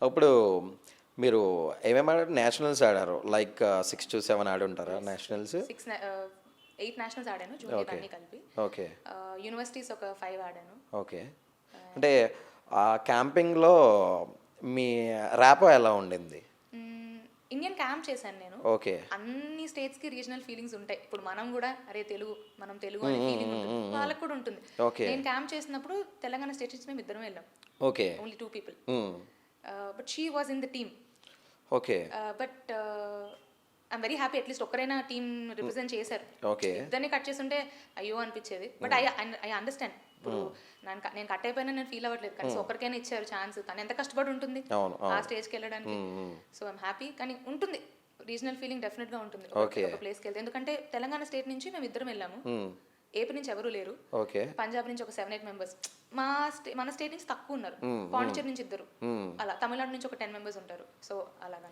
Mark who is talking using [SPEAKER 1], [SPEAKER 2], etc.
[SPEAKER 1] అప్పుడు మీరు ఏమేమి ఆడారు? నేషనల్స్ ఆడారు. లైక్ 6-7 ఆడుంటారా నేషనల్స్?
[SPEAKER 2] 8 నేషనల్స్ ఆడాను జూనియర్
[SPEAKER 1] ఓకే.
[SPEAKER 2] అన్నీ కలిపి.
[SPEAKER 1] ఓకే.
[SPEAKER 2] యూనివర్సిటీస్ ఒక 5 ఆడాను.
[SPEAKER 1] ఓకే. అంటే ఆ క్యాంపింగ్‌లో మీ ర్యాపో ఎలా ఉండింది?
[SPEAKER 2] ఇండియన్ క్యాంప్ చేశాను నేను.
[SPEAKER 1] ఓకే.
[SPEAKER 2] అన్ని స్టేట్స్‌కి రీజనల్ ఫీలింగ్స్ ఉంటాయి. ఇప్పుడు మనం గూడా అరే మనం తెలుగు అనే ఫీలింగ్ ఉంటుంది. వాళ్ళకి కూడా ఉంటుంది.
[SPEAKER 1] ఓకే.
[SPEAKER 2] నేను క్యాంప్ చేసినప్పుడు తెలంగాణ స్టేట్ నుంచి మేము ఇద్దరం వెళ్ళాం.
[SPEAKER 1] Okay.
[SPEAKER 2] Only 2 people.
[SPEAKER 1] Hmm.
[SPEAKER 2] But she was in the team.
[SPEAKER 1] Okay.
[SPEAKER 2] But I am very happy at least ఒక్కరైనా టీమ్ రిప్రజెంట్ చేశారు.
[SPEAKER 1] ఓకే.
[SPEAKER 2] ఇద్దరిని కట్ చేస్తుంటే అయ్యో అనిపించేది. But I understand. ఇప్పుడు నేను కట్ అయిపోయినా నేను ఫీల్ అవ్వట్లేదు. కానీ ఒకరికైనా ఇచ్చారు ఛాన్స్. తను ఎంత కష్టపడి ఉంటుంది
[SPEAKER 1] అవును.
[SPEAKER 2] ఆ
[SPEAKER 1] అవును.
[SPEAKER 2] స్టేజ్కి వెళ్ళడానికి. So I'm happy. కానీ ఉంటుంది రీజనల్ ఫీలింగ్ డెఫినెట్గా ఉంటుంది
[SPEAKER 1] ఓకే.
[SPEAKER 2] ఒక ప్లేస్కి వెళ్తే. ఎందుకంటే తెలంగాణ స్టేట్ నుంచి మేము ఇద్దరం వెళ్ళాము.
[SPEAKER 1] హ్మ్.
[SPEAKER 2] ఏపీ నుంచి ఎవరు లేరు.
[SPEAKER 1] ఓకే.
[SPEAKER 2] పంజాబ్ నుంచి ఒక 7-8 మెంబర్స్. మన స్టేట్ నుంచి తక్కువ ఉన్నారు. పాండిచేరి నుంచి ఇద్దరు. అలా తమిళనాడు నుంచి ఒక 10 మెంబర్స్ ఉంటారు. సో అలాగా